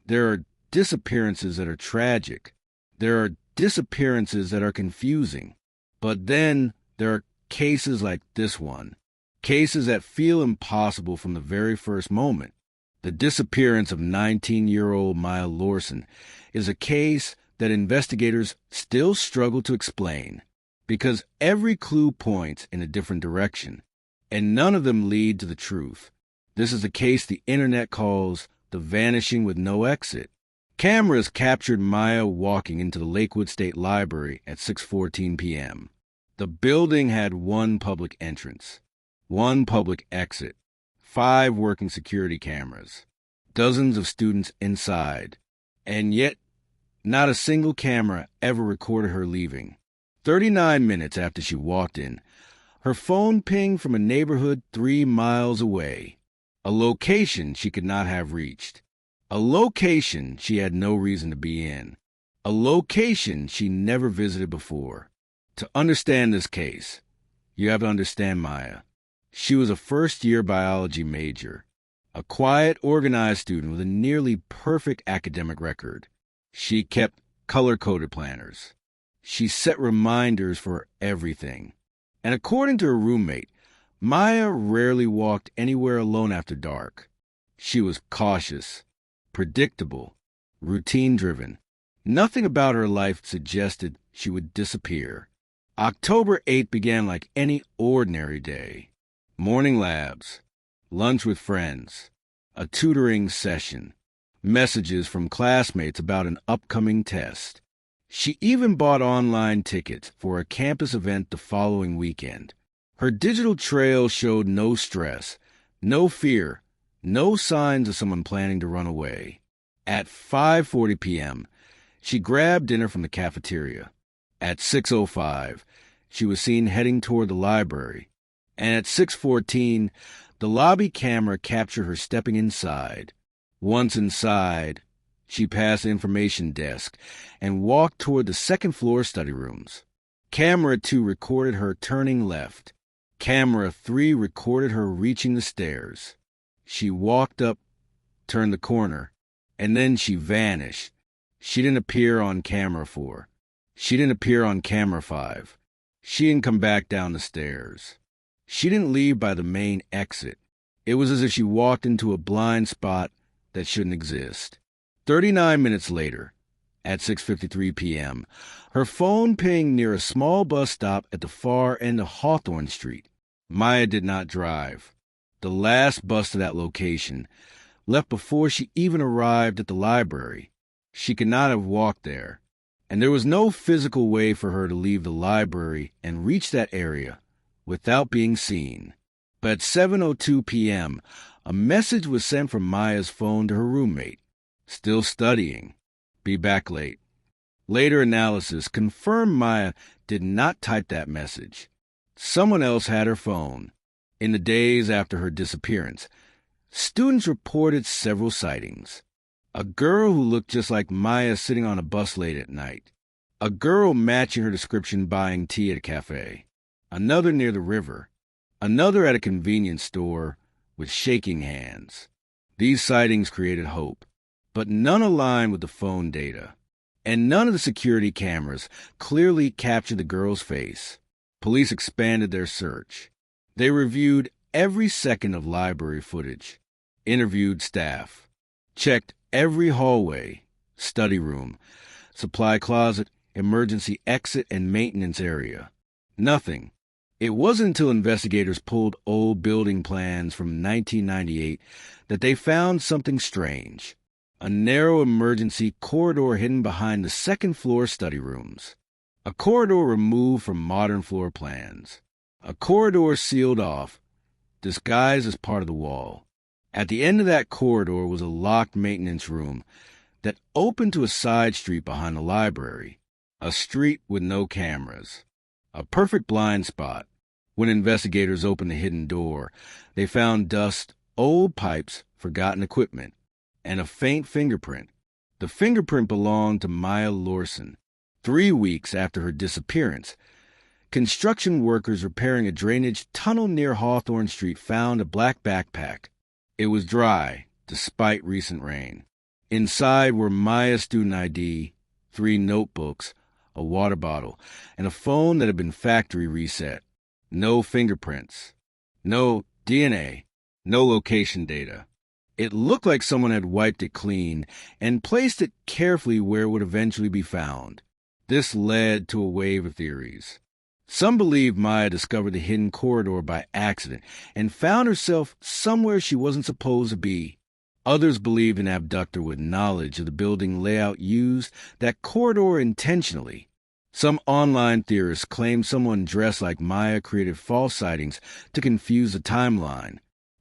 There are disappearances that are tragic. There are disappearances that are confusing. But then there are cases like this one, cases that feel impossible from the very first moment. The disappearance of 19-year-old Maya Lorson is a case that investigators still struggle to explain because every clue points in a different direction, and none of them lead to the truth. This is a case the internet calls the vanishing with no exit. Cameras captured Maya walking into the Lakewood State Library at 6:14 p.m. The building had one public entrance, one public exit, 5 working security cameras, dozens of students inside, and yet not a single camera ever recorded her leaving. 39 minutes after she walked in, her phone pinged from a neighborhood 3 miles away, a location she could not have reached, a location she had no reason to be in, a location she never visited before. To understand this case, you have to understand Maya. She was a first-year biology major, a quiet, organized student with a nearly perfect academic record. She kept color-coded planners. She set reminders for everything. And according to her roommate, Maya rarely walked anywhere alone after dark. She was cautious, predictable, routine-driven. Nothing about her life suggested she would disappear. October 8th began like any ordinary day. Morning labs, lunch with friends, a tutoring session, messages from classmates about an upcoming test. She even bought online tickets for a campus event the following weekend. Her digital trail showed no stress, no fear, no signs of someone planning to run away. At 5:40 p.m., she grabbed dinner from the cafeteria. At 6:05, she was seen heading toward the library. And at 6:14, the lobby camera captured her stepping inside. Once inside, she passed the information desk and walked toward the second-floor study rooms. Camera 2 recorded her turning left. Camera 3 recorded her reaching the stairs. She walked up, turned the corner, and then she vanished. She didn't appear on camera 4. She didn't appear on camera 5. She didn't come back down the stairs. She didn't leave by the main exit. It was as if she walked into a blind spot that shouldn't exist. 39 minutes later, at 6:53 p.m., her phone pinged near a small bus stop at the far end of Hawthorne Street. Maya did not drive. The last bus to that location left before she even arrived at the library. She could not have walked there, and there was no physical way for her to leave the library and reach that area without being seen. But at 7:02 p.m., a message was sent from Maya's phone to her roommate. Still studying. Be back late. Later analysis confirmed Maya did not type that message. Someone else had her phone. In the days after her disappearance, students reported several sightings. A girl who looked just like Maya sitting on a bus late at night. A girl matching her description buying tea at a cafe. Another near the river. Another at a convenience store with shaking hands. These sightings created hope, but none aligned with the phone data. And none of the security cameras clearly captured the girl's face. Police expanded their search. They reviewed every second of library footage, interviewed staff, checked every hallway, study room, supply closet, emergency exit, and maintenance area. Nothing. It wasn't until investigators pulled old building plans from 1998 that they found something strange. A narrow emergency corridor hidden behind the second-floor study rooms. A corridor removed from modern floor plans. A corridor sealed off, disguised as part of the wall. At the end of that corridor was a locked maintenance room that opened to a side street behind the library. A street with no cameras. A perfect blind spot. When investigators opened the hidden door, they found dust, old pipes, forgotten equipment, and a faint fingerprint. The fingerprint belonged to Maya Lorson. 3 weeks after her disappearance, construction workers repairing a drainage tunnel near Hawthorne Street found a black backpack. It was dry, despite recent rain. Inside were Maya's student ID, 3 notebooks, a water bottle, and a phone that had been factory reset. No fingerprints, no DNA, no location data. It looked like someone had wiped it clean and placed it carefully where it would eventually be found. This led to a wave of theories. Some believe Maya discovered the hidden corridor by accident and found herself somewhere she wasn't supposed to be. Others believed an abductor with knowledge of the building layout used that corridor intentionally. Some online theorists claim someone dressed like Maya created false sightings to confuse the timeline.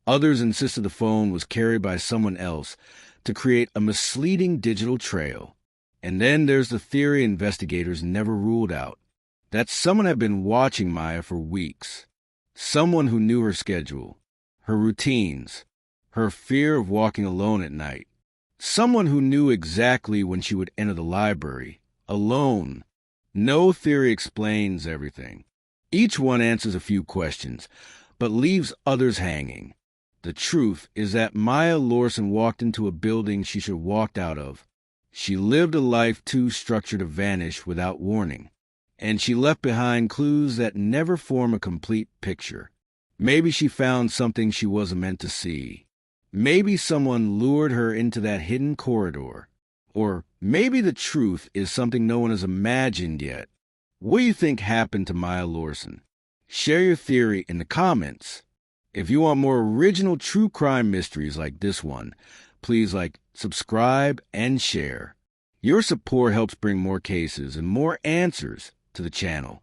Others insisted the phone was carried by someone else to create a misleading digital trail. And then there's the theory investigators never ruled out, that someone had been watching Maya for weeks. Someone who knew her schedule, her routines, her fear of walking alone at night. Someone who knew exactly when she would enter the library, alone. No theory explains everything. Each one answers a few questions, but leaves others hanging. The truth is that Maya Lorson walked into a building she should have walked out of. She lived a life too structured to vanish without warning, and she left behind clues that never form a complete picture. Maybe she found something she wasn't meant to see. Maybe someone lured her into that hidden corridor. Or maybe the truth is something no one has imagined yet. What do you think happened to Maya Lorson? Share your theory in the comments. If you want more original true crime mysteries like this one, please subscribe, and share. Your support helps bring more cases and more answers to the channel.